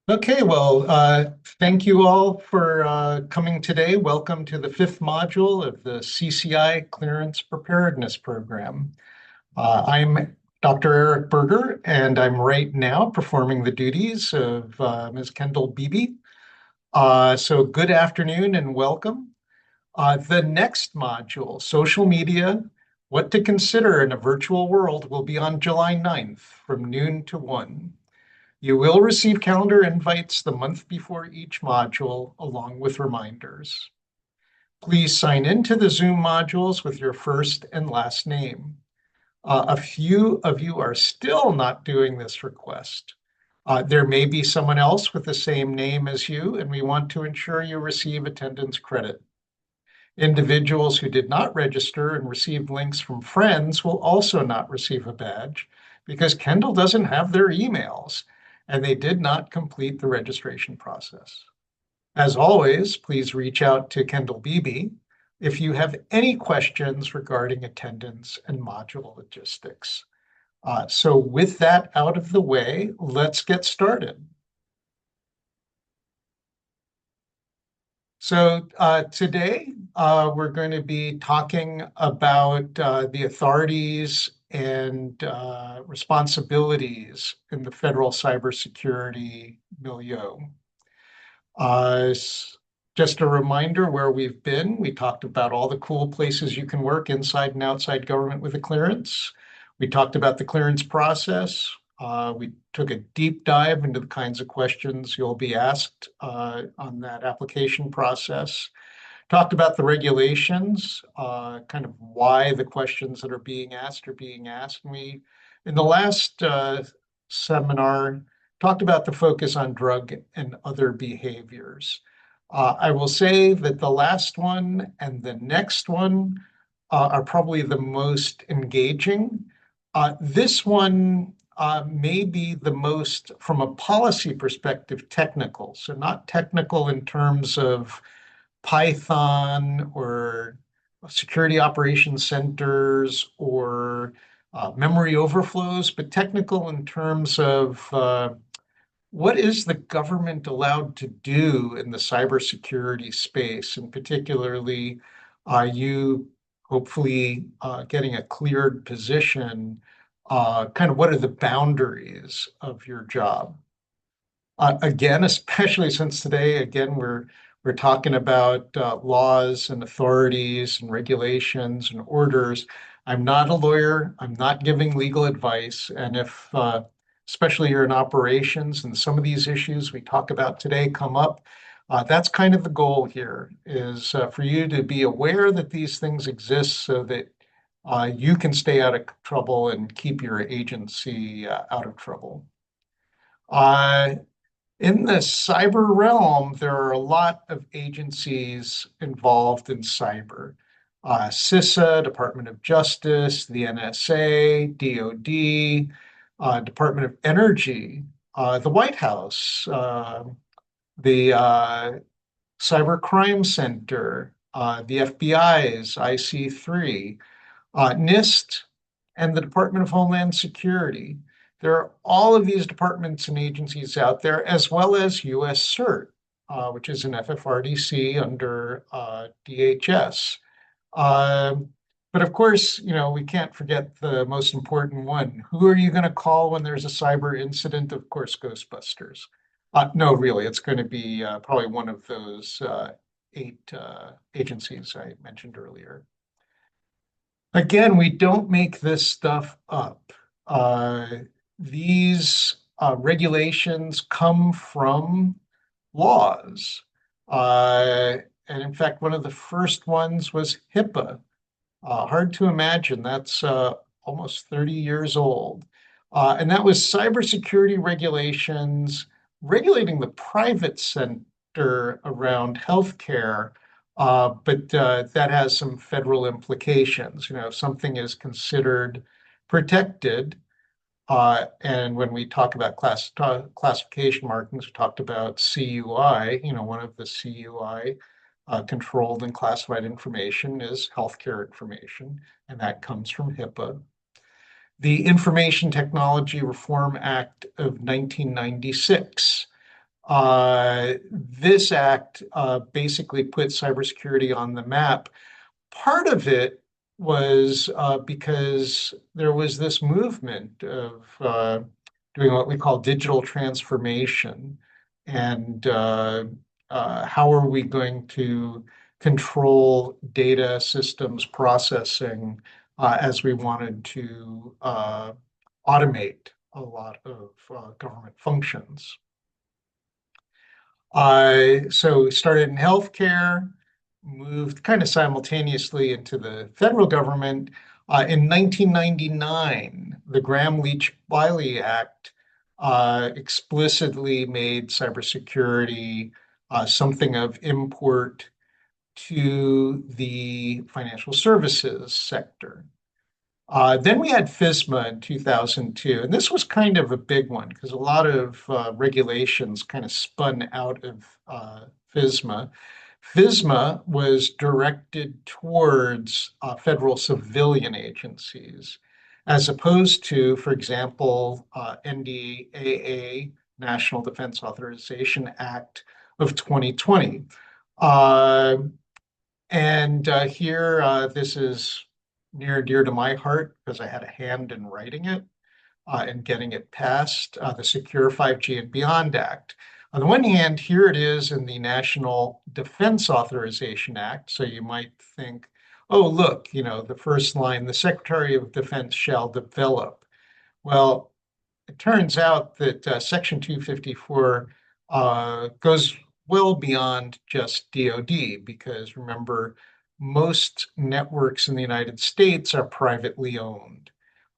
Okay, well, thank you all for coming today. Welcome to the fifth module of the CCI Clearance Preparedness Program. I'm Dr. Eric Berger, and I'm right now performing the duties of Ms. Kendall Beebe. So good afternoon and welcome. The next module, Social Media, What to Consider in a Virtual World, will be on July 9th from noon to 1. You will receive calendar invites the month before each module, along with reminders. Please sign into the Zoom modules with your first and last name. A few of you are still not doing this request. There may be someone else with the same name as you, and we want to ensure you receive attendance credit. Individuals who did not register and received links from friends will also not receive a badge because Kendall doesn't have their emails and they did not complete the registration process. As always, please reach out to Kendall Beebe if you have any questions regarding attendance and module logistics. So with that out of the way, let's get started. So today we're going to be talking about the authorities and responsibilities in the federal cybersecurity milieu. Just a reminder where we've been. We talked about all the cool places you can work inside and outside government with a clearance. We talked about the clearance process. We took a deep dive into the kinds of questions you'll be asked on that application process. Talked about the regulations, kind of why the questions that are being asked are being asked. And we, in the last seminar, talked about the focus on drug and other behaviors. I will say that the last one and the next one are probably the most engaging. This one may be the most, from a policy perspective, technical. So not technical in terms of Python or security operations centers or memory overflows, but technical in terms of what is the government allowed to do in the cybersecurity space, and particularly you hopefully getting a cleared position, kind of what are the boundaries of your job? Again, especially since today, again, we're talking about laws and authorities and regulations and orders. I'm not a lawyer. I'm not giving legal advice. And if, especially you're in operations and some of these issues we talk about today come up, that's kind of the goal here is for you to be aware that these things exist so that you can stay out of trouble and keep your agency out of trouble. In the cyber realm, there are a lot of agencies involved in cyber. CISA, Department of Justice, the NSA, DOD, Department of Energy, the White House, the Cyber Crime Center, the FBI's IC3, NIST, and the Department of Homeland Security. There are all of these departments and agencies out there, as well as US CERT, which is an FFRDC under DHS. But of course, we can't forget the most important one. Who are you going to call when there's a cyber incident? Of course, Ghostbusters. No, really, it's going to be probably one of those eight agencies I mentioned earlier. Again, we don't make this stuff up. These regulations come from laws. And in fact, one of the first ones was HIPAA. Hard to imagine, that's almost 30 years old. And that was cybersecurity regulations regulating the private sector around healthcare, but that has some federal implications. If something is considered protected, and when we talk about classification markings, we talked about CUI, one of the CUI controlled and classified information is healthcare information, and that comes from HIPAA. The Information Technology Reform Act of 1996 This act basically put cybersecurity on the map. Part of it was because there was this movement of doing what we call digital transformation. And how are we going to control data systems processing as we wanted to automate a lot of government functions? So started in healthcare, moved kind of simultaneously into the federal government. In 1999, the Gramm-Leach-Bliley Act explicitly made cybersecurity something of import to the financial services sector. Then we had FISMA in 2002, and this was kind of a big one because a lot of regulations kind of spun out of FISMA. FISMA was directed towards federal civilian agencies, as opposed to, for example, NDAA, National Defense Authorization Act of 2020. Uh, and here, this is near and dear to my heart because I had a hand in writing it and getting it passed, the Secure 5G and Beyond Act. On the one hand, here it is in the National Defense Authorization Act. So you might think, oh, look, the first line, the Secretary of Defense shall develop. Well, it turns out that Section 254 goes well beyond just DoD, because remember, most networks in the United States are privately owned.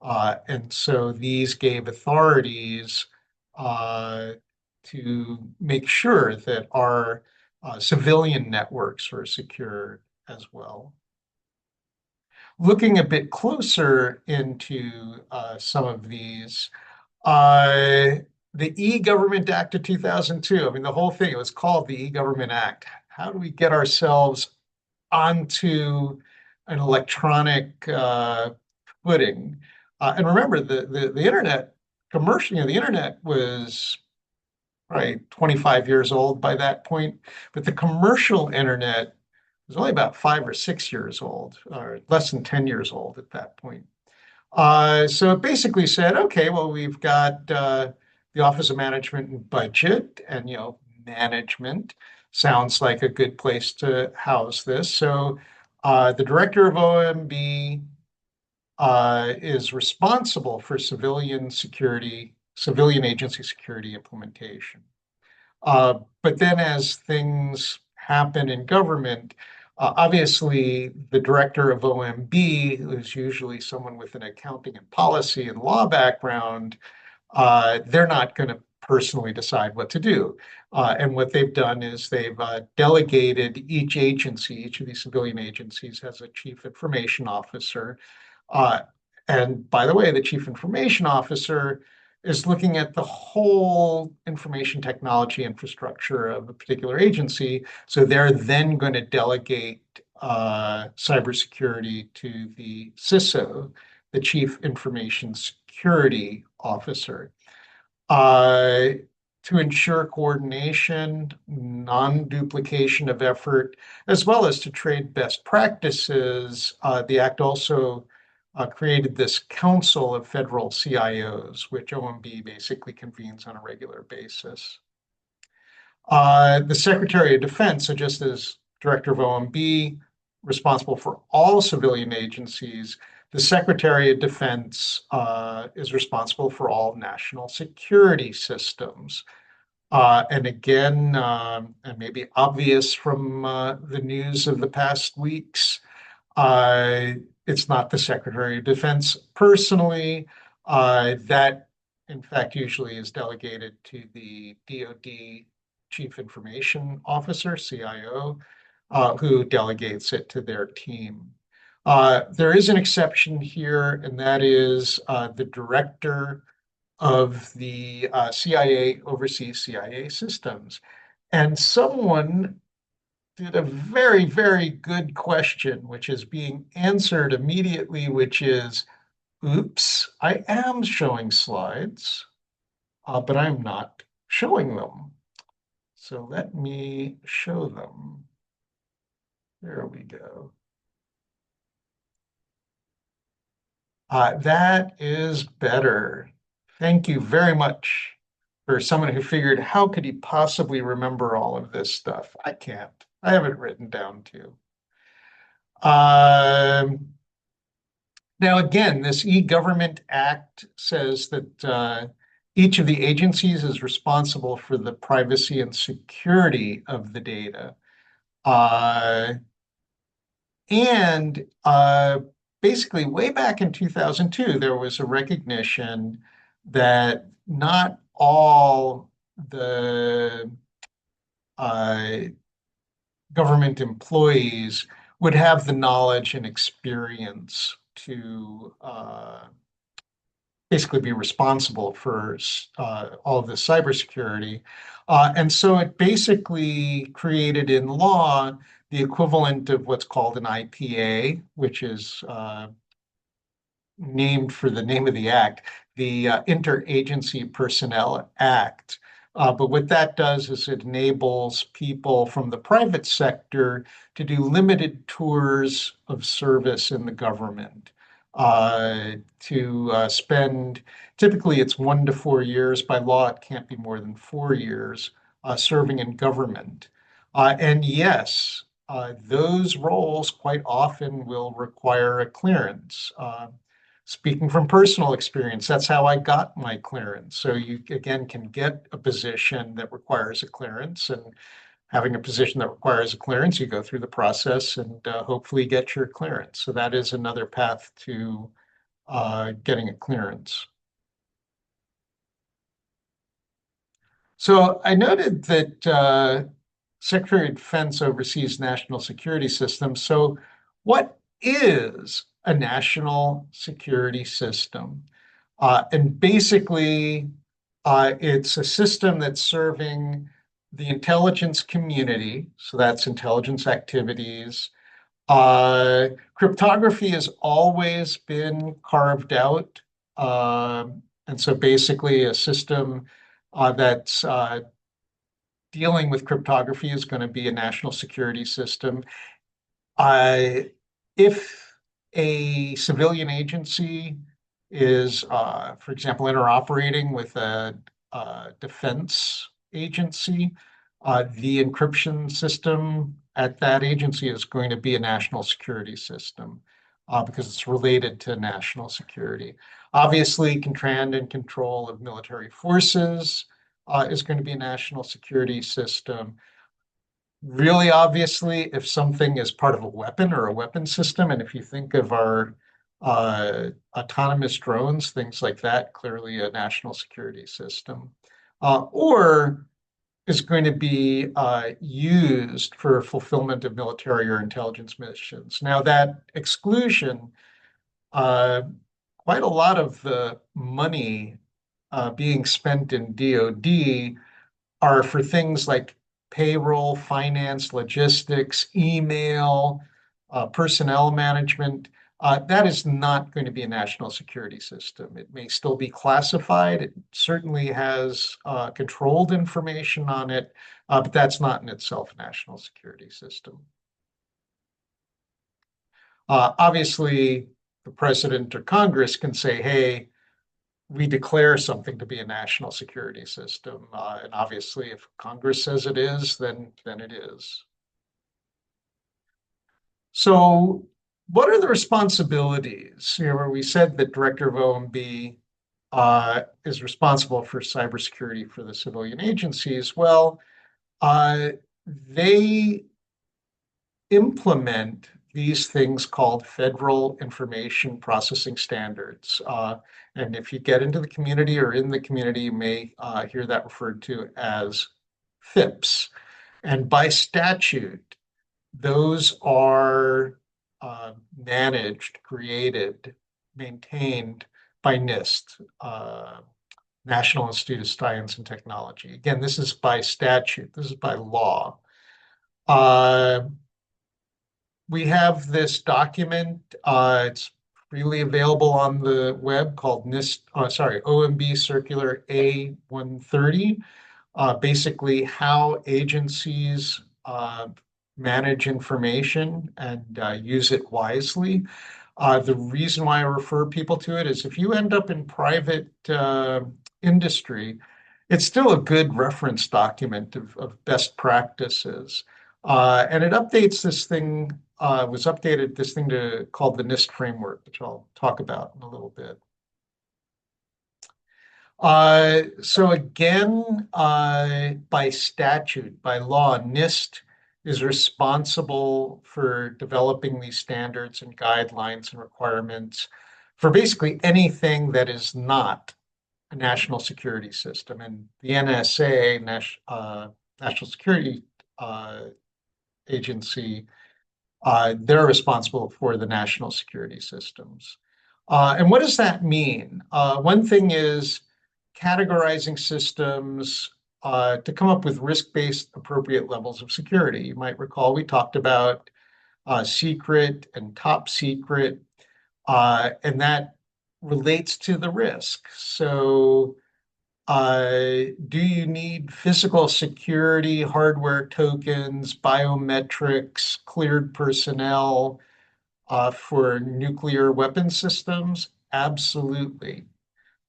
And so these gave authorities to make sure that our civilian networks are secure as well. Looking a bit closer into some of these, uh, the E-Government Act of 2002, I mean, the whole thing, it was called the E-Government Act. How do we get ourselves onto an electronic footing? And remember, the internet commercial, the internet was probably 25 years old by that point, but the commercial internet was only about 5 or 6 years old, or less than 10 years old at that point. So it basically said, okay, well, we've got the Office of Management and Budget, and management sounds like a good place to house this. So the director of OMB is responsible for civilian security, civilian agency security implementation. But then as things happen in government, obviously the director of OMB, who is usually someone with an accounting and policy and law background, they're not going to personally decide what to do. And what they've done is they've delegated each agency, each of these civilian agencies has a chief information officer. Uh, and by the way, the chief information officer is looking at the whole information technology infrastructure of a particular agency. So they're then going to delegate cybersecurity to the CISO, the Chief Information Security Officer, uh, to ensure coordination, non-duplication of effort, as well as to trade best practices. The Act also created this Council of Federal CIOs, which OMB basically convenes on a regular basis. The Secretary of Defense, so just as Director of OMB, responsible for all civilian agencies, the Secretary of Defense is responsible for all national security systems. And again, and maybe obvious from the news of the past weeks, it's not the Secretary of Defense personally. That, in fact, usually is delegated to the DoD Chief Information Officer, CIO, who delegates it to their team. There is an exception here, and that is the director of the CIA oversees CIA systems. And someone did a very, very good question, which is being answered immediately, which is, oops, I am showing slides, but I'm not showing them. So let me show them. There we go. That is better. Thank you very much for someone who figured, how could he possibly remember all of this stuff? I can't. I have it written down too. Um, Now, again, this e-government act says that each of the agencies is responsible for the privacy and security of the data. Uh, and basically, way back in 2002, there was a recognition that not all the uh, government employees would have the knowledge and experience to basically be responsible for all of the cybersecurity. And so it basically created in law the equivalent of what's called an IPA, which is named for the name of the act, the Interagency Personnel Act. But what that does is it enables people from the private sector to do limited tours of service in the government, to spend, typically it's 1 to 4 years. By law, it can't be more than 4 years serving in government. And yes, those roles quite often will require a clearance. Speaking from personal experience, that's how I got my clearance. So you again can get a position that requires a clearance, and having a position that requires a clearance, you go through the process and hopefully get your clearance. So that is another path to getting a clearance. So I noted that Secretary of Defense oversees national security systems. So what is a national security system? And basically, it's a system that's serving the intelligence community. So that's intelligence activities. Cryptography has always been carved out. And so basically, a system that's dealing with cryptography is going to be a national security system. Uh, if a civilian agency is, for example, interoperating with a defense agency, the encryption system at that agency is going to be a national security system because it's related to national security. Obviously, command and control of military forces is going to be a national security system. Really obviously, if something is part of a weapon or a weapon system, and if you think of our autonomous drones, things like that, clearly a national security system, or is going to be used for fulfillment of military or intelligence missions. Now, that exclusion, uh, quite a lot of the money being spent in DoD are for things like payroll, finance, logistics, email, personnel management. That is not going to be a national security system. It may still be classified. It certainly has controlled information on it, but that's not in itself a national security system. Obviously, the president or Congress can say, hey, we declare something to be a national security system. And obviously, if Congress says it is, then it is. So what are the responsibilities? Where we said that Director of OMB is responsible for cybersecurity for the civilian agencies. Well, they implement these things called Federal Information Processing Standards. And if you get into the community or in the community, you may hear that referred to as FIPS. And by statute, those are managed, created, maintained by NIST, National Institute of Science and Technology. Again, this is by statute, this is by law. We have this document. It's freely available on the web called NIST, OMB Circular A130. basically how agencies manage information and use it wisely. The reason why I refer people to it is if you end up in private industry, it's still a good reference document of best practices. And it updates this thing, was updated this thing called the NIST framework, which I'll talk about in a little bit. So again, by statute, by law, NIST is responsible for developing these standards and guidelines and requirements for basically anything that is not a national security system. And the NSA, National Security uh, Agency, they're responsible for the national security systems. And what does that mean? One thing is categorizing systems to come up with risk-based appropriate levels of security. You might recall we talked about secret and top secret, and that relates to the risk. So do you need physical security, hardware tokens, biometrics, cleared personnel for nuclear weapon systems? Absolutely.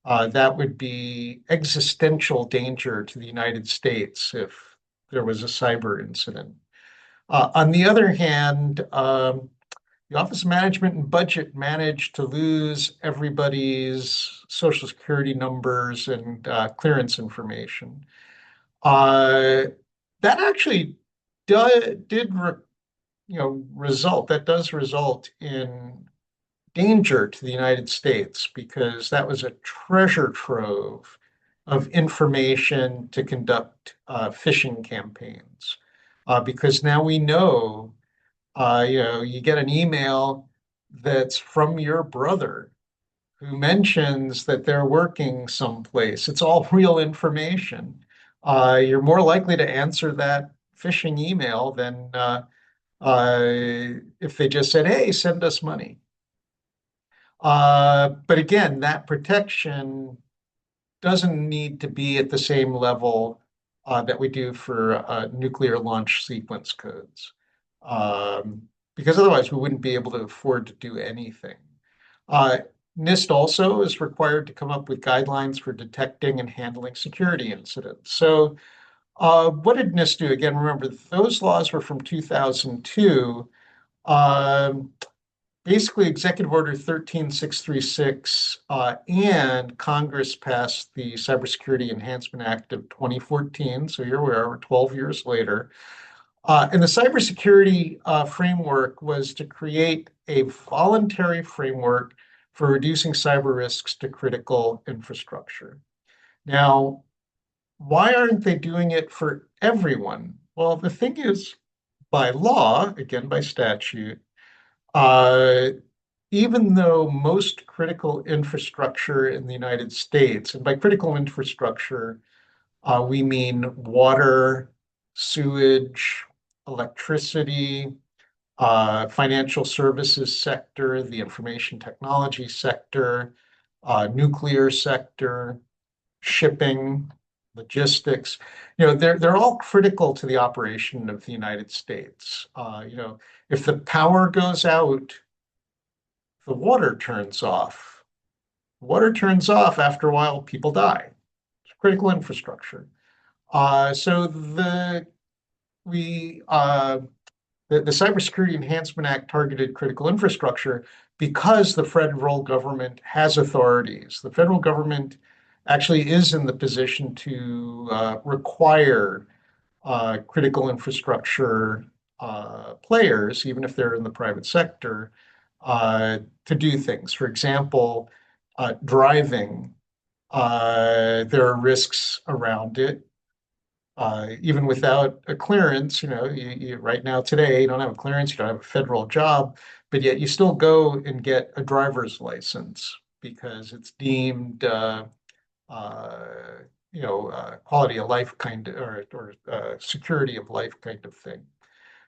That would be existential danger to the United States if there was a cyber incident. On the other hand, the Office of Management and Budget managed to lose everybody's social security numbers and clearance information. Uh, that actually did result. That does result in danger to the United States because that was a treasure trove of information to conduct phishing campaigns. Because now we know, you get an email that's from your brother who mentions that they're working someplace. It's all real information. You're more likely to answer that phishing email than if they just said, "Hey, send us money." But again, that protection doesn't need to be at the same level that we do for nuclear launch sequence codes, because otherwise we wouldn't be able to afford to do anything. Uh, NIST also is required to come up with guidelines for detecting and handling security incidents. So what did NIST do? Again, remember, those laws were from 2002. Um, Basically, Executive Order 13636 and Congress passed the Cybersecurity Enhancement Act of 2014. So here we are, 12 years later. And the cybersecurity framework was to create a voluntary framework for reducing cyber risks to critical infrastructure. Now, why aren't they doing it for everyone? Well, the thing is, by law, again, by statute, uh, even though most critical infrastructure in the United States, and by critical infrastructure, we mean water, sewage, electricity, financial services sector, the information technology sector, nuclear sector, shipping, logistics. They're all critical to the operation of the United States. If the power goes out, the water turns off. Water turns off after a while, people die. It's critical infrastructure. So we the Cybersecurity Enhancement Act targeted critical infrastructure because the federal government has authorities. The federal government actually is in the position to require critical infrastructure players, even if they're in the private sector, to do things. For example, driving, there are risks around it. Even without a clearance, right now today, you don't have a clearance, you don't have a federal job, but yet you still go and get a driver's license because it's deemed, quality of life kind of, or security of life kind of thing.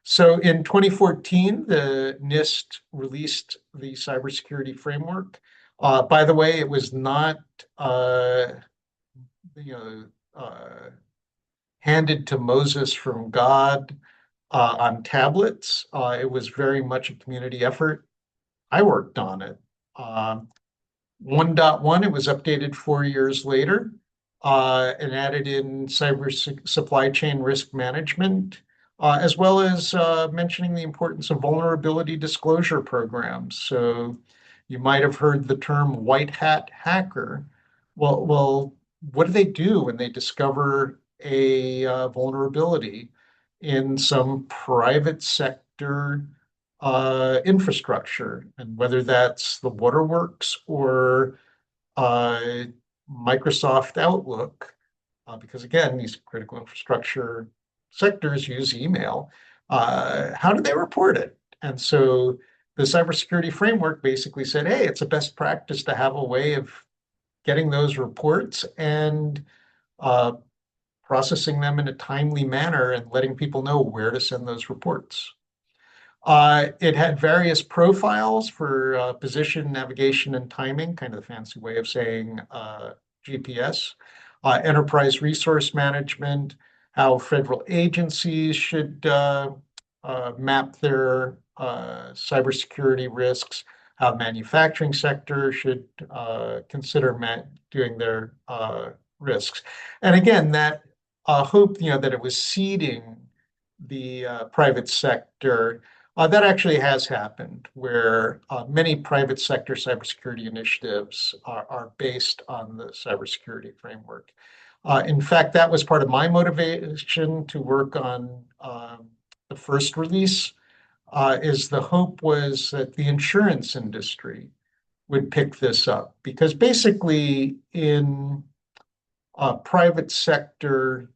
So in 2014, the NIST released the cybersecurity framework. By the way, it was not, you know, uh, handed to Moses from God on tablets. It was very much a community effort. I worked on it. 1.1, it was updated 4 years later and added in cyber supply chain risk management, as well as mentioning the importance of vulnerability disclosure programs. So you might have heard the term white hat hacker. Well, what do they do when they discover a vulnerability in some private sector infrastructure, and whether that's the waterworks or uh, Microsoft Outlook, because again, these critical infrastructure sectors use email. How do they report it? And so the cybersecurity framework basically said, hey, it's a best practice to have a way of getting those reports and uh, processing them in a timely manner and letting people know where to send those reports. It had various profiles for position, navigation, and timing, kind of the fancy way of saying GPS, enterprise resource management, how federal agencies should map their cybersecurity risks, how manufacturing sector should consider doing their risks. And again, that hope, that it was seeding the private sector that actually has happened, where many private sector cybersecurity initiatives are based on the cybersecurity framework. In fact, that was part of my motivation to work on the first release, is the hope was that the insurance industry would pick this up. Because basically in private sector,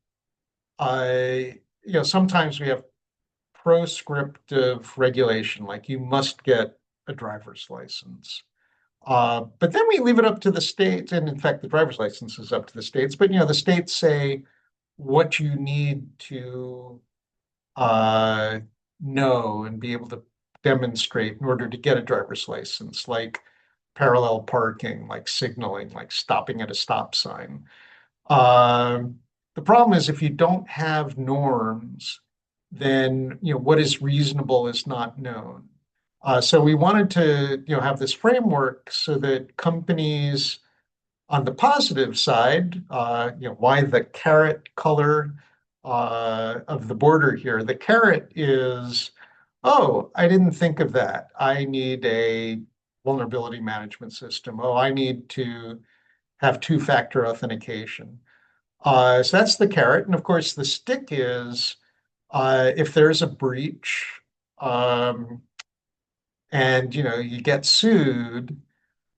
sometimes we have proscriptive regulation, like you must get a driver's license. But then we leave it up to the states, and in fact, the driver's license is up to the states. But the states say what you need to uh, know and be able to demonstrate in order to get a driver's license, like parallel parking, like signaling, like stopping at a stop sign. Um, the problem is if you don't have norms, then what is reasonable is not known. So we wanted to have this framework so that companies on the positive side, why the carrot color of the border here? The carrot is, oh, I didn't think of that. I need a vulnerability management system. Oh, I need to have two-factor authentication. So that's the carrot. And of course, the stick is if there's a breach and you get sued,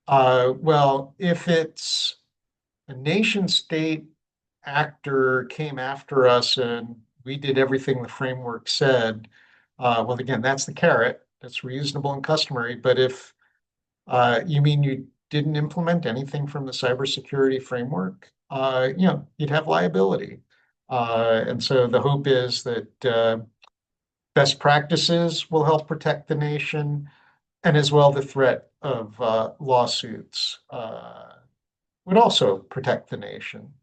well, if it's a nation state actor came after us and we did everything the framework said, well, again, that's the carrot. That's reasonable and customary. But if you mean you didn't implement anything from the cybersecurity framework, you'd have liability. And so the hope is that best practices will help protect the nation, and as well the threat of lawsuits would also protect the nation.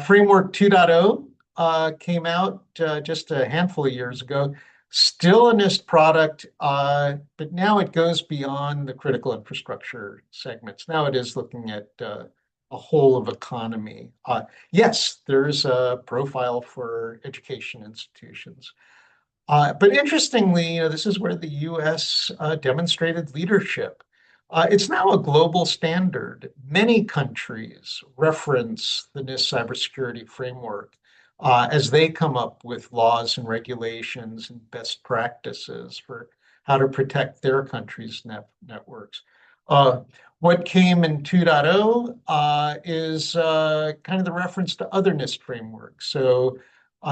Framework 2.0 came out just a handful of years ago. Still a NIST product, but now it goes beyond the critical infrastructure segments. Now it is looking at a whole of economy. Yes, there's a profile for education institutions. But interestingly, this is where the US demonstrated leadership. It's now a global standard. Many countries reference the NIST cybersecurity framework as they come up with laws and regulations and best practices for how to protect their country's networks. Uh, what came in 2.0 is kind of the reference to other NIST frameworks. So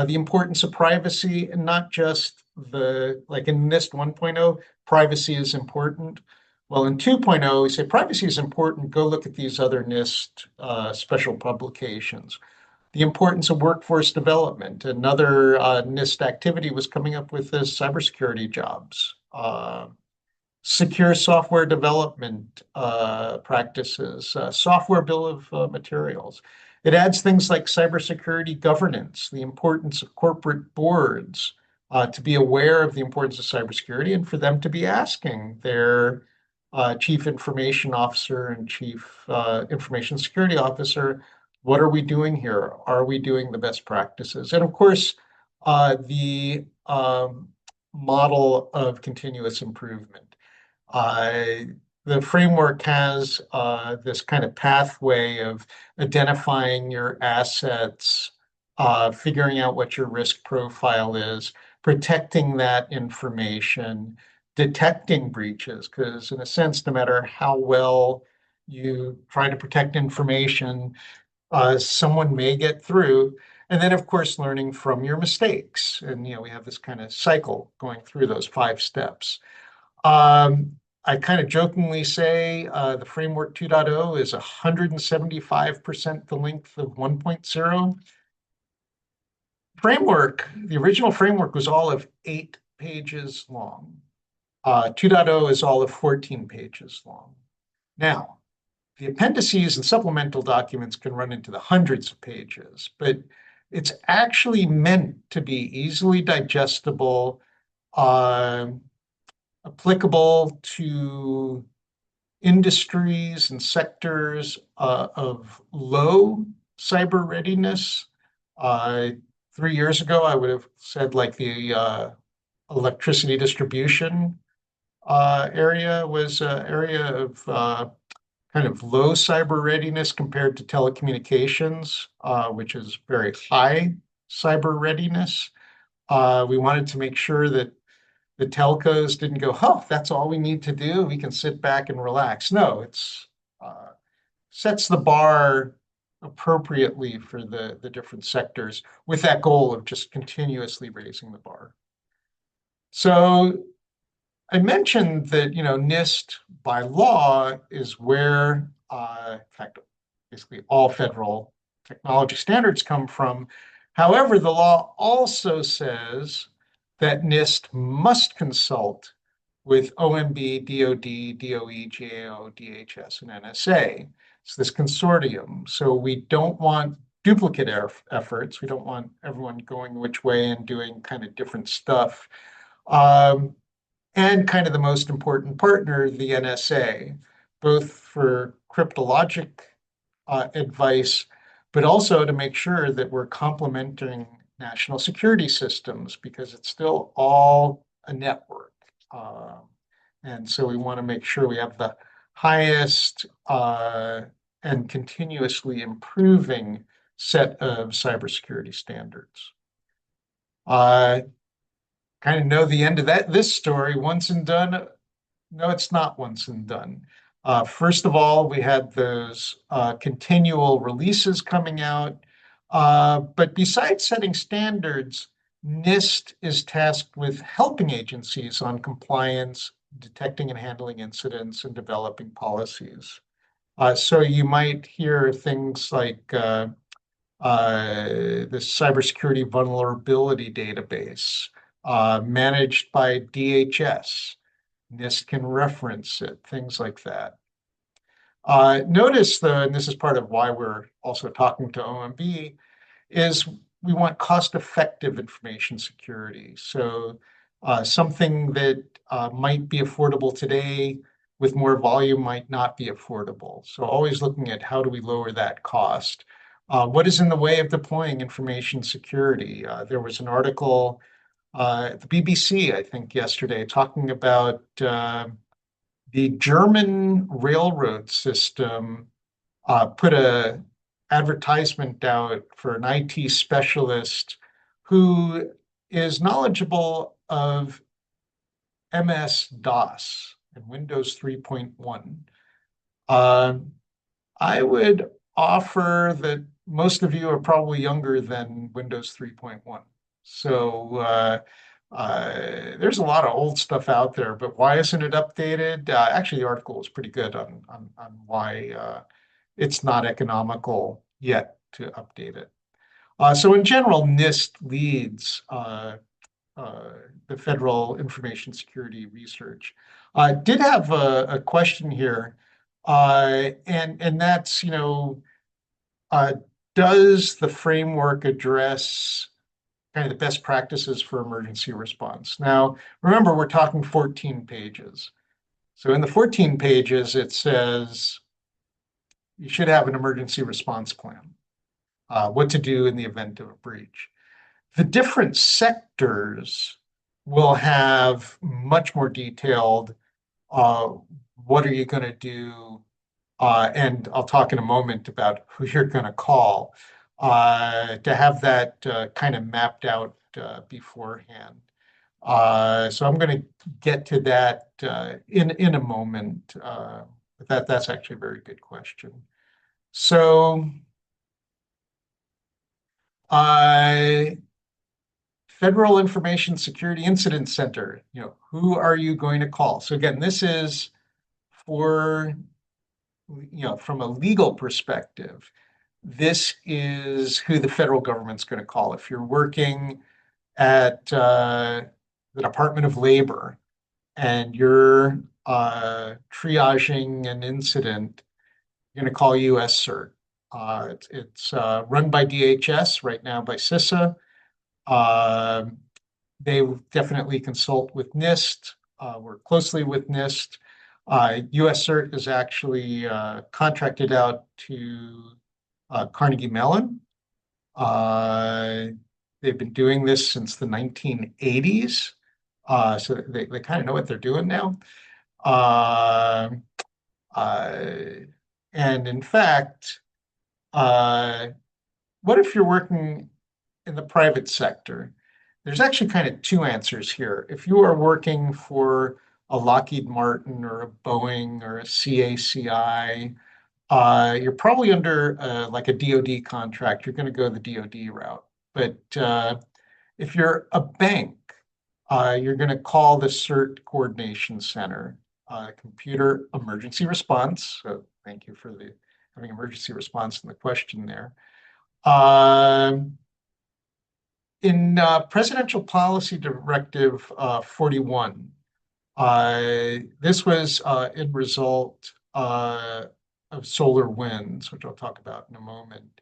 the importance of privacy, and not just like in NIST 1.0, privacy is important. Well, in 2.0, we say privacy is important. Go look at these other NIST special publications. The importance of workforce development. Another NIST activity was coming up with this cybersecurity jobs. Secure software development practices, software bill of materials. It adds things like cybersecurity governance, the importance of corporate boards to be aware of the importance of cybersecurity and for them to be asking their chief information officer and chief information security officer, what are we doing here? Are we doing the best practices? And of course, the model of continuous improvement. Uh, the framework has this kind of pathway of identifying your assets, figuring out what your risk profile is, protecting that information, detecting breaches, because in a sense, no matter how well you try to protect information, someone may get through. And then, of course, learning from your mistakes. And, we have this kind of cycle going through those 5 steps. I kind of jokingly say the framework 2.0 is 175% the length of 1.0. The original framework was all of 8 pages long. 2.0 is all of 14 pages long. Now, the appendices and supplemental documents can run into the hundreds of pages, but it's actually meant to be easily digestible, applicable to industries and sectors of low cyber readiness. 3 years ago, I would have said like the electricity distribution area was an area of kind of low cyber readiness compared to telecommunications, which is very high cyber readiness. We wanted to make sure that the telcos didn't go, oh, that's all we need to do. We can sit back and relax. No, it's sets the bar appropriately for the different sectors with that goal of just continuously raising the bar. So I mentioned that, NIST by law is where, in fact, basically all federal technology standards come from. However, the law also says that NIST must consult with OMB, DOD, DOE, GAO, DHS, and NSA. It's this consortium. So we don't want duplicate efforts. We don't want everyone going which way and doing kind of different stuff. And kind of the most important partner, the NSA, both for cryptologic advice, but also to make sure that we're complementing national security systems because it's still all a network. And so we want to make sure we have the highest and continuously improving set of cybersecurity standards. Kind of know the end of this story. Once and done. No, it's not once and done. First of all, we had those continual releases coming out. But besides setting standards, NIST is tasked with helping agencies on compliance, detecting and handling incidents, and developing policies. So you might hear things like the cybersecurity vulnerability database managed by DHS. NIST can reference it, things like that. Notice, though, and this is part of why we're also talking to OMB, is we want cost-effective information security. So something that might be affordable today with more volume might not be affordable. So always looking at how do we lower that cost. What is in the way of deploying information security? There was an article at the BBC, I think, yesterday, talking about the German railroad system put a advertisement out for an IT specialist who is knowledgeable of MS-DOS and Windows 3.1. I would offer that most of you are probably younger than Windows 3.1. So there's a lot of old stuff out there, but why isn't it updated? Actually, the article was pretty good on why it's not economical yet to update it. So in general, NIST leads the federal information security research. I did have a question here, and that's, does the framework address kind of the best practices for emergency response? Now, remember, we're talking 14 pages. So in the 14 pages, it says you should have an emergency response plan, what to do in the event of a breach. The different sectors will have much more detailed, uh, what are you going to do? And I'll talk in a moment about who you're going to call, to have that kind of mapped out beforehand. So I'm going to get to that in a moment. But that's actually a very good question. So, uh, Federal Information Security Incident Center, who are you going to call? So again, this is for, from a legal perspective, this is who the federal government's going to call. If you're working at the Department of Labor and you're triaging an incident, you're going to call US CERT. It's run by DHS, right now by CISA. They definitely consult with NIST, work closely with NIST. US CERT is actually contracted out to Carnegie Mellon. Uh, they've been doing this since the 1980s, so they kind of know what they're doing now. Uh, uh, and in fact, uh, what if you're working in the private sector? There's actually kind of two answers here. If you are working for a Lockheed Martin or a Boeing or a CACI, you're probably under like a DoD contract. You're going to go the DoD route. But if you're a bank, you're going to call the CERT Coordination Center, Computer Emergency Response. So thank you for having emergency response in the question there. In Presidential Policy Directive 41, this was in result of solar winds, which I'll talk about in a moment.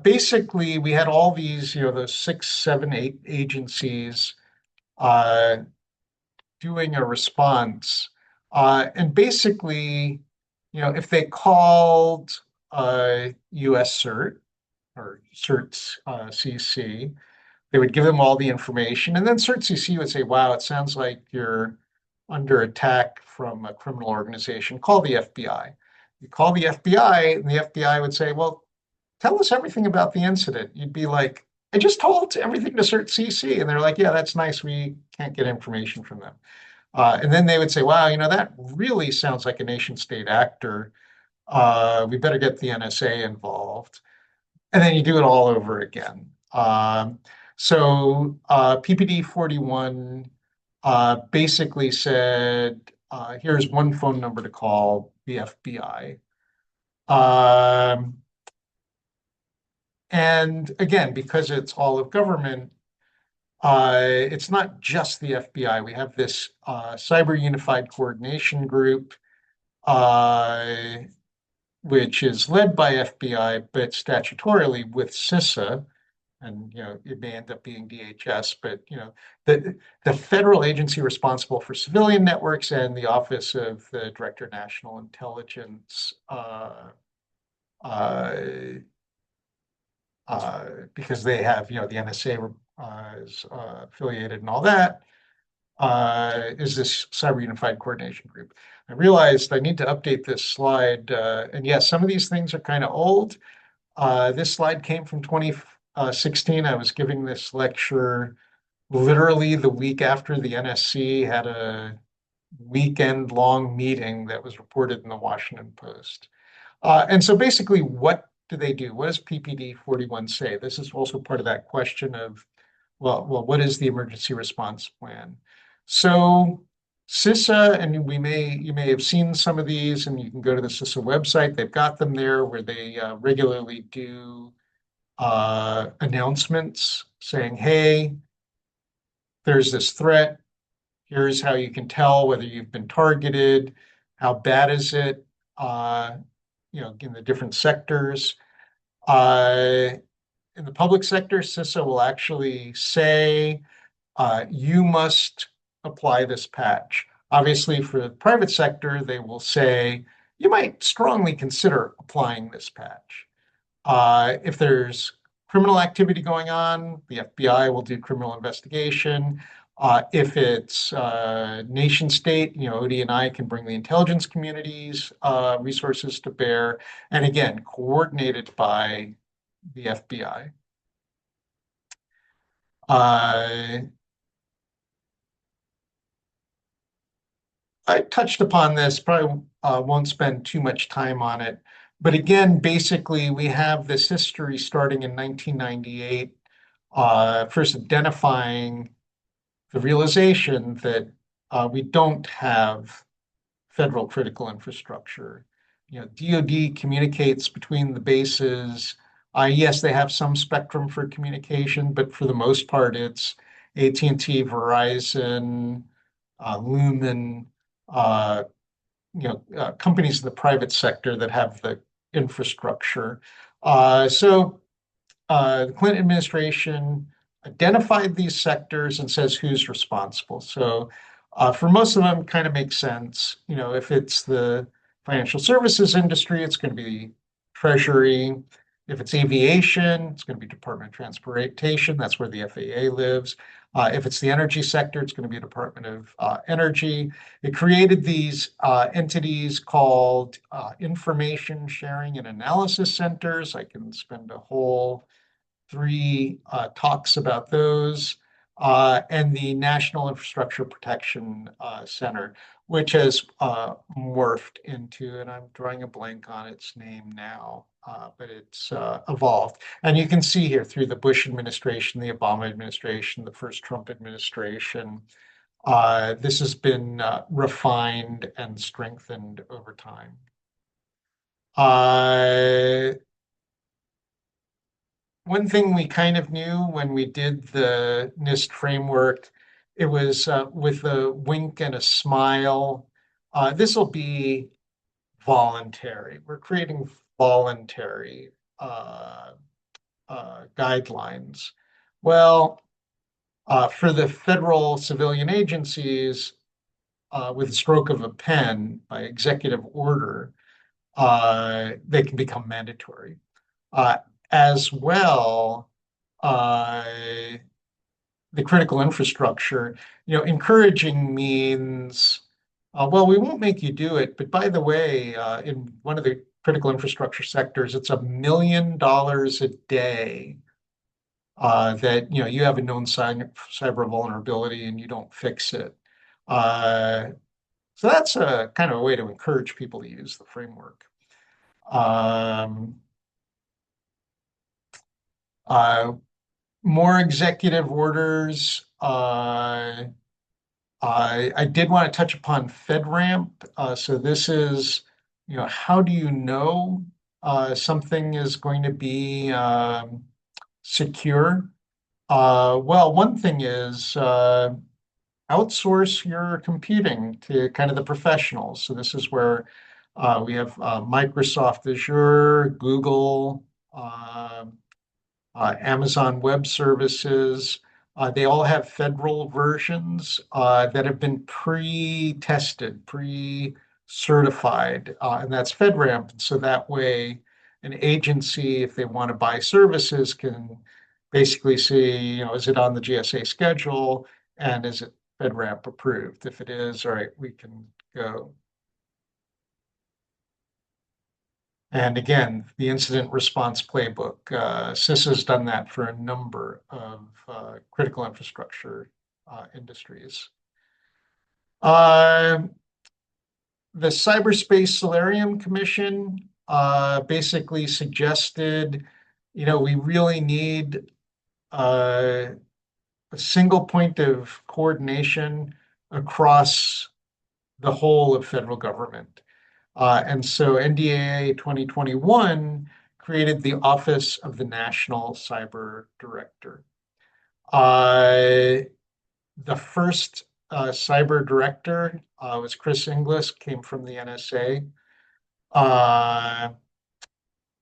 Basically, we had all these, those 6, 7, 8 agencies doing a response. And basically, if they called US CERT or CERT CC, they would give them all the information. And then CERT CC would say, wow, it sounds like you're under attack from a criminal organization. Call the FBI. You call the FBI, and the FBI would say, well, tell us everything about the incident. You'd be like, I just told everything to CERT CC. And they're like, yeah, that's nice. We can't get information from them. And then they would say, wow, that really sounds like a nation state actor. We better get the NSA involved. And then you do it all over again. So PPD 41 basically said, here's one phone number to call the FBI. And again, because it's all of government, it's not just the FBI. We have this Cyber Unified Coordination Group, which is led by FBI, but statutorily with CISA. And it may end up being DHS, but the federal agency responsible for civilian networks and the Office of the Director of National Intelligence, because they have the NSA is affiliated and all that, is this Cyber Unified Coordination Group. I realized I need to update this slide, and yes, some of these things are kind of old. This slide came from 2016. I was giving this lecture literally the week after the NSC had a weekend-long meeting that was reported in the Washington Post. And so basically, what do they do? What does PPD 41 say? This is also part of that question of, well, what is the emergency response plan? So CISA, and you may have seen some of these, and you can go to the CISA website. They've got them there where they regularly do announcements saying, hey, there's this threat. Here's how you can tell whether you've been targeted. How bad is it? In the different sectors. Uh, in the public sector, CISA will actually say, you must apply this patch. Obviously, for the private sector, they will say, you might strongly consider applying this patch. If there's criminal activity going on, the FBI will do criminal investigation. If it's nation state, OD and I can bring the intelligence community's resources to bear. And again, coordinated by the FBI. Uh, I touched upon this, probably won't spend too much time on it. But again, basically, we have this history starting in 1998, first identifying the realization that we don't have federal critical infrastructure. DoD communicates between the bases. Yes, they have some spectrum for communication, but for the most part, it's AT&T, Verizon, Lumen, uh, companies in the private sector that have the infrastructure. So the Clinton administration identified these sectors and says who's responsible. So for most of them, kind of makes sense. If it's the financial services industry, it's going to be Treasury. If it's aviation, it's going to be Department of Transportation. That's where the FAA lives. If it's the energy sector, it's going to be Department of Energy. It created these entities called Information Sharing and Analysis Centers. I can spend a whole three talks about those, and the National Infrastructure Protection Center, which has morphed into, and I'm drawing a blank on its name now, but it's evolved. And you can see here through the Bush administration, the Obama administration, the first Trump administration, this has been refined and strengthened over time. One thing we kind of knew when we did the NIST framework, it was with a wink and a smile. This will be voluntary. We're creating voluntary guidelines. Well, for the federal civilian agencies, with a stroke of a pen by executive order, they can become mandatory. Uh, as well, uh, the critical infrastructure, encouraging means, well, we won't make you do it, but by the way, in one of the critical infrastructure sectors, it's $1 million a day that, you have a known cyber vulnerability and you don't fix it. Uh, so that's a kind of a way to encourage people to use the framework. Um, uh, More executive orders. I did want to touch upon FedRAMP. So this is, how do you know something is going to be secure? Well, one thing is outsource your computing to kind of the professionals. So this is where we have Microsoft Azure, Google, Amazon Web Services. They all have federal versions that have been pre-tested, pre-certified, and that's FedRAMP. So that way, an agency, if they want to buy services, can basically see, is it on the GSA schedule and is it FedRAMP approved? If it is, all right, we can go. And again, the incident response playbook, CISA has done that for a number of critical infrastructure industries. The Cyberspace Solarium Commission basically suggested, we really need a single point of coordination across the whole of federal government. And so NDAA 2021 created the Office of the National Cyber Director. The first cyber director was Chris Inglis, came from the NSA.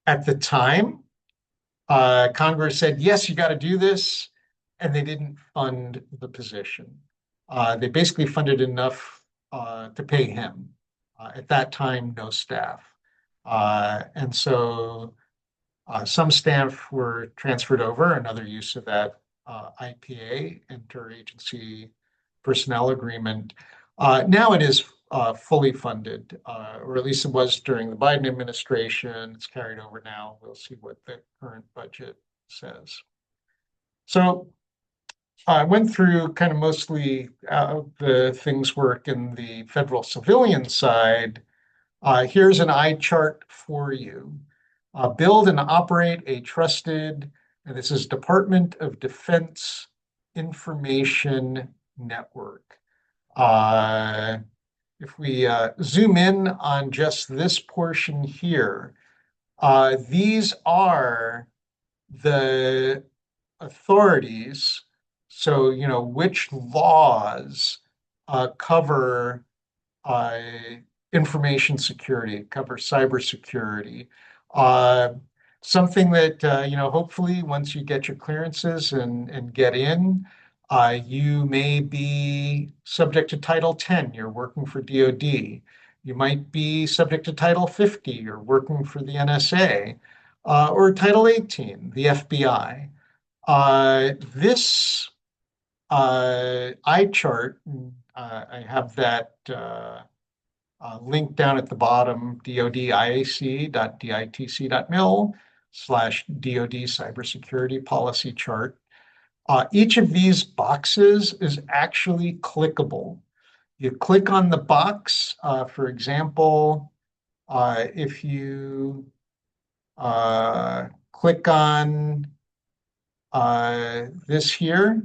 At the time, Congress said, yes, you got to do this, and they didn't fund the position. They basically funded enough to pay him. At that time, no staff. And so some staff were transferred over, another use of that IPA, interagency personnel agreement. Now it is fully funded, or at least it was during the Biden administration. It's carried over now. We'll see what the current budget says. So I went through kind of mostly the things work in the federal civilian side. Here's an eye chart for you. Build and operate a trusted, and this is Department of Defense Information Network. If we zoom in on just this portion here, these are the authorities. So, which laws cover uh, information security, cover cybersecurity. Uh, Something that, hopefully once you get your clearances and get in, you may be subject to Title 10, you're working for DoD. You might be subject to Title 50, you're working for the NSA, or Title 18, the FBI. This eye chart, I have that link down at the bottom, dodiac.ditc.mil/DoD cybersecurity policy chart. Each of these boxes is actually clickable. You click on the box, for example, if you click on this here,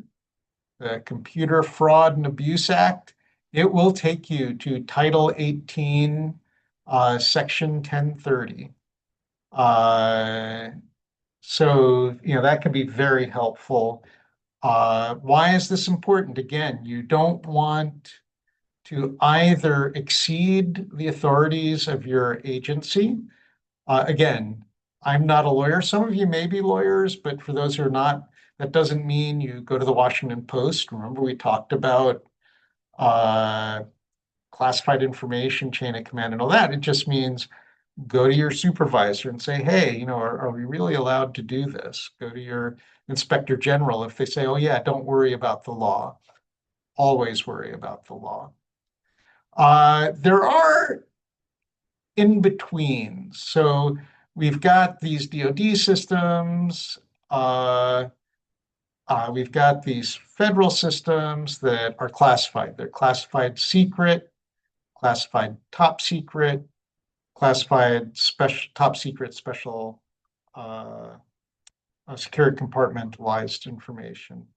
the Computer Fraud and Abuse Act, it will take you to Title 18, Section 1030. So, that can be very helpful. Why is this important? Again, you don't want to either exceed the authorities of your agency. Again, I'm not a lawyer. Some of you may be lawyers, but for those who are not, that doesn't mean you go to the Washington Post. Remember, we talked about classified information, chain of command, and all that. It just means go to your supervisor and say, hey, are we really allowed to do this? Go to your inspector general. If they say, oh, yeah, don't worry about the law. Always worry about the law. There are in between. So we've got these DoD systems. We've got these federal systems that are classified. They're classified secret, classified top secret, classified special top secret, special secure compartmentalized information.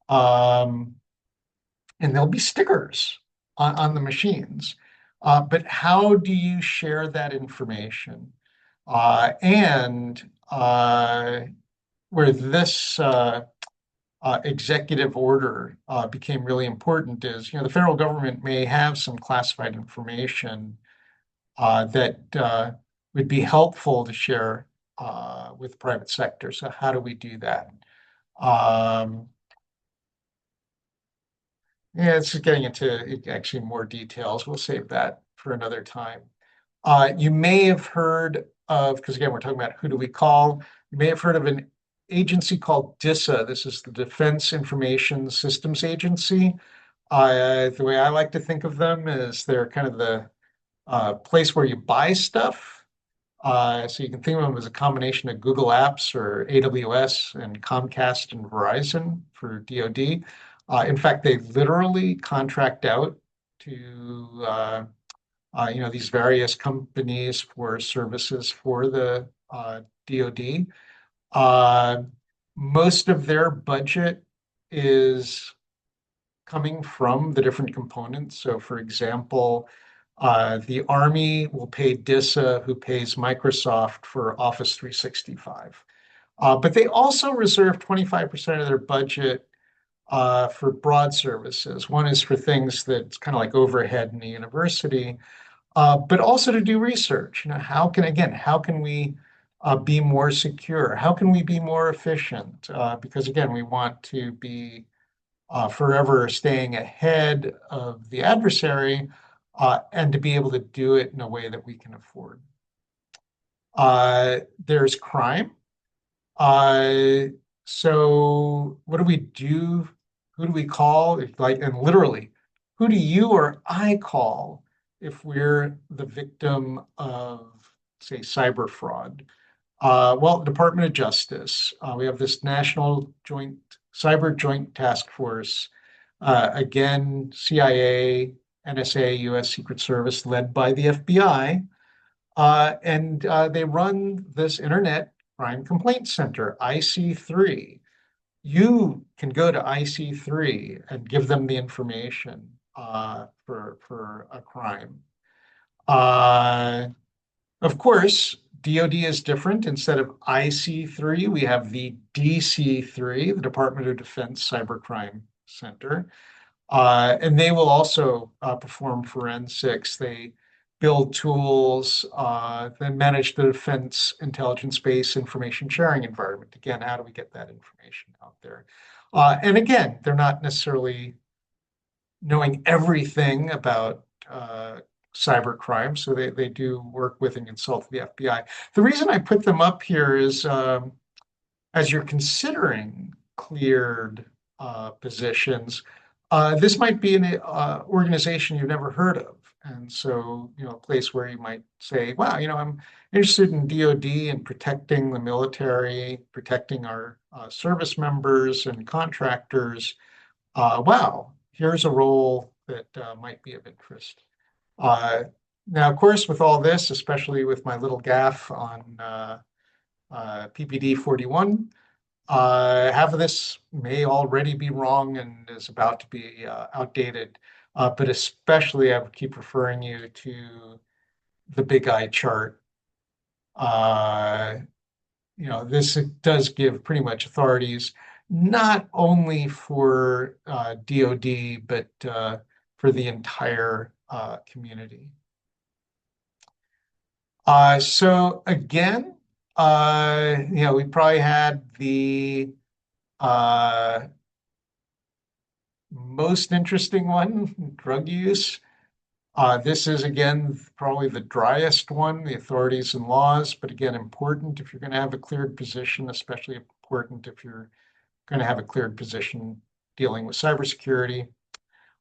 And there'll be stickers on the machines. But how do you share that information? And where this executive order became really important is, the federal government may have some classified information that would be helpful to share with the private sector. So how do we do that? Yeah, it's getting into actually more details. We'll save that for another time. You may have heard of, because again, we're talking about who do we call. You may have heard of an agency called DISA. This is the Defense Information Systems Agency. The way I like to think of them is they're kind of the place where you buy stuff. So you can think of them as a combination of Google Apps or AWS and Comcast and Verizon for DoD. In fact, they literally contract out to these various companies for services for the DoD. Most of their budget is coming from the different components. So, for example, the Army will pay DISA, who pays Microsoft for Office 365. But they also reserve 25% of their budget for broad services. One is for things that's kind of like overhead in a university, but also to do research. How can we be more secure? How can we be more efficient? Because again, we want to be forever staying ahead of the adversary and to be able to do it in a way that we can afford. There's crime. Uh, so what do we do? Who do we call? Like, and literally, who do you or I call if we're the victim of, say, cyber fraud? Well, Department of Justice. We have this National Joint Cyber Joint Task Force. Again, CIA, NSA, U.S. Secret Service, led by the FBI. And they run this Internet Crime Complaint Center, IC3. You can go to IC3 and give them the information for a crime. Uh, of course, DoD is different. Instead of IC3, we have the DC3, the Department of Defense Cybercrime Center. And they will also perform forensics. They build tools, then manage the defense intelligence based information sharing environment. Again, how do we get that information out there? And again, they're not necessarily knowing everything about cyber crime, so they do work with and consult the FBI. The reason I put them up here is as you're considering cleared positions, this might be an organization you've never heard of. And so, a place where you might say, wow, I'm interested in DoD and protecting the military, protecting our service members and contractors. Wow, here's a role that might be of interest. Uh, Now, of course, with all this, especially with my little gaffe on PPD 41, half of this may already be wrong and is about to be outdated, but especially I would keep referring you to the big eye chart. Uh, this does give pretty much authorities not only for DoD, but for the entire community. So again, we probably had the uh, most interesting one, drug use. This is, again, probably the driest one, the authorities and laws, but again, important if you're going to have a cleared position, especially important if you're going to have a cleared position dealing with cybersecurity.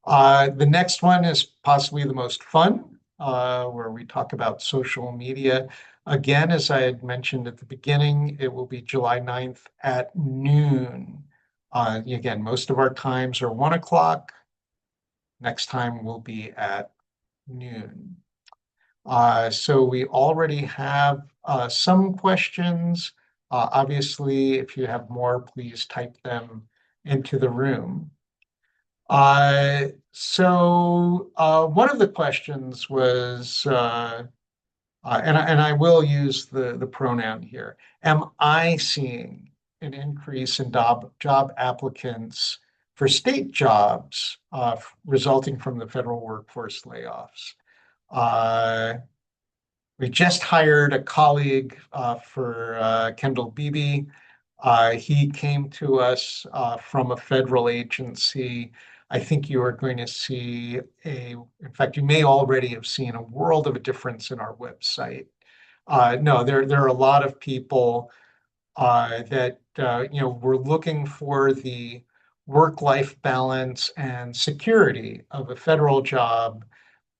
The next one is possibly the most fun, where we talk about social media. Again, as I had mentioned at the beginning, it will be July 9th at noon. Again, most of our times are 1 o'clock. Next time will be at noon. So we already have some questions. Obviously, if you have more, please type them into the room. So one of the questions was, and I will use the pronoun here, am I seeing an increase in job applicants for state jobs resulting from the federal workforce layoffs? We just hired a colleague for Kendall Beebe. He came to us from a federal agency. I think you are going to see in fact, you may already have seen a world of a difference in our website. No, there are a lot of people that, were looking for the work-life balance and security of a federal job,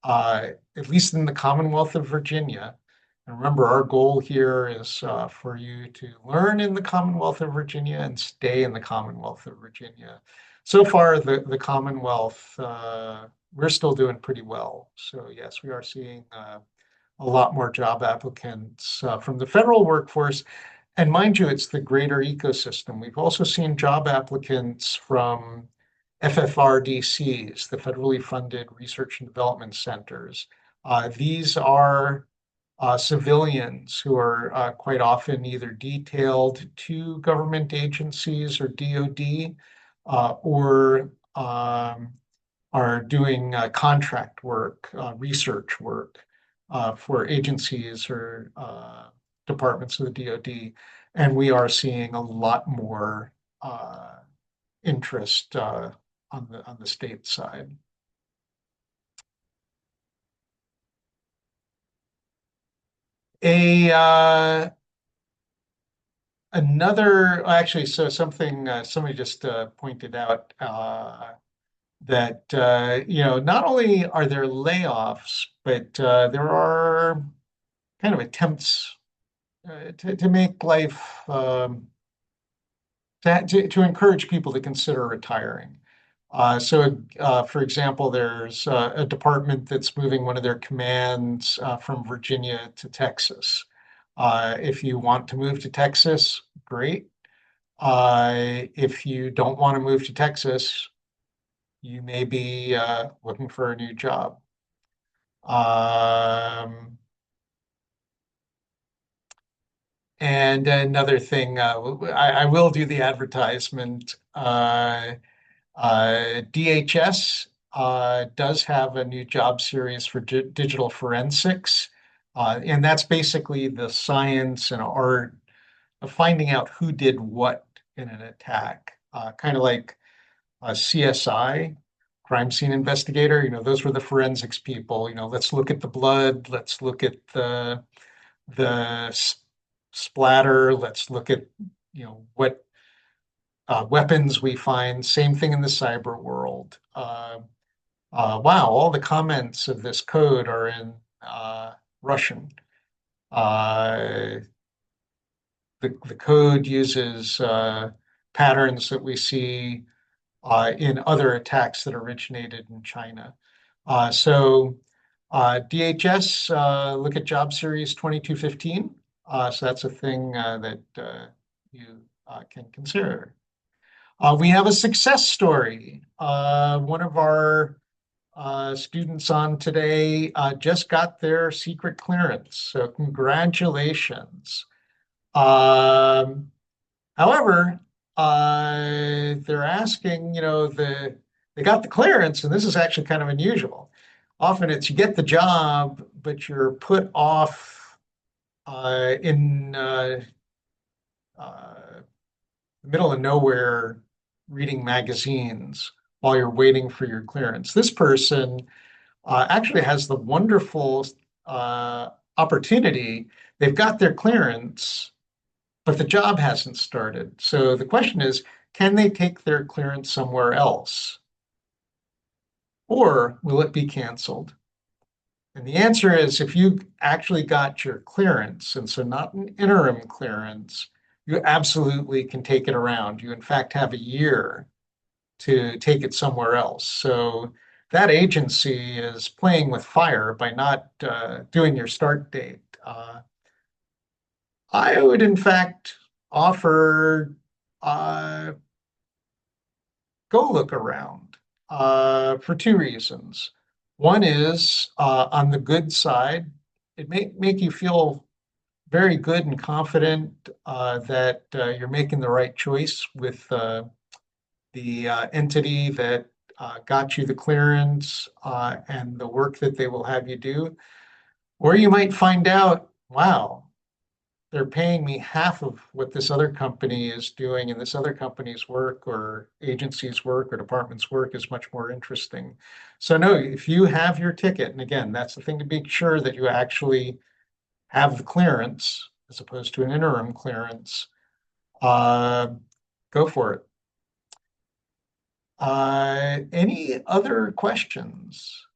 at least in the Commonwealth of Virginia. And remember, our goal here is for you to learn in the Commonwealth of Virginia and stay in the Commonwealth of Virginia. So far, the Commonwealth, we're still doing pretty well. So yes, we are seeing a lot more job applicants from the federal workforce. And mind you, it's the greater ecosystem. We've also seen job applicants from FFRDCs, the federally funded research and development centers. These are civilians who are quite often either detailed to government agencies or DoD, or are doing contract work, research work for agencies or departments of the DoD, and we are seeing a lot more interest on the state side. A Another, actually, so something somebody just pointed out that not only are there layoffs, but there are kind of attempts to make life to encourage people to consider retiring. For example, there's a department that's moving one of their commands from Virginia to Texas. If you want to move to Texas, great. If you don't want to move to Texas, you may be looking for a new job. And another thing, I will do the advertisement. DHS does have a new job series for digital forensics. And that's basically the science and art of finding out who did what in an attack. Kind of like CSI, crime scene investigator. Those were the forensics people. Let's look at the blood. Let's look at the splatter. Let's look at what weapons we find. Same thing in the cyber world. Wow, all the comments of this code are in Russian. The code uses patterns that we see in other attacks that originated in China. DHS, look at Job Series 2215. So that's a thing that you can consider. We have a success story. One of our students on today just got their secret clearance. So congratulations. However, they're asking, they got the clearance, and this is actually kind of unusual. Often it's you get the job, but you're put off in the middle of nowhere reading magazines while you're waiting for your clearance. This person actually has the wonderful opportunity. They've got their clearance, but the job hasn't started. So the question is, can they take their clearance somewhere else? Or will it be canceled? And the answer is, if you actually got your clearance, and so not an interim clearance, you absolutely can take it around. You, in fact, have a year to take it somewhere else. So that agency is playing with fire by not doing your start date. I would, in fact, offer go look around for two reasons. One is on the good side, it may make you feel very good and confident that you're making the right choice with the entity that got you the clearance and the work that they will have you do. Or you might find out, wow, they're paying me half of what this other company is doing, and this other company's work or agency's work or department's work is much more interesting. So no, if you have your ticket, and again, that's the thing to be sure that you actually have the clearance as opposed to an interim clearance, go for it. Any other questions?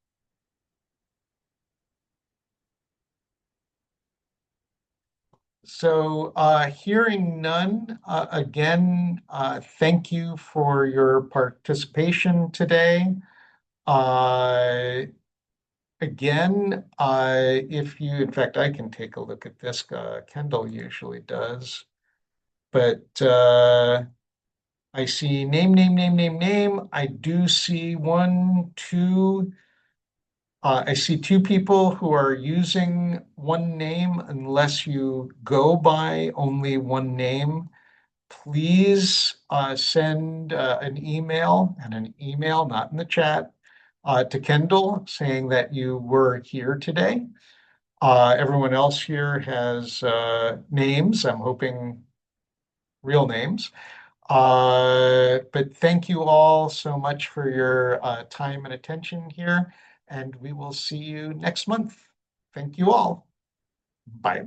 So hearing none, again, thank you for your participation today. Again, if you, in fact, I can take a look at this. Kendall usually does. But I see name. I do see one, two. I see two people who are using one name unless you go by only one name. Please send an email, not in the chat, to Kendall saying that you were here today. Everyone else here has names. I'm hoping real names. But thank you all so much for your time and attention here, and we will see you next month. Thank you all. Bye.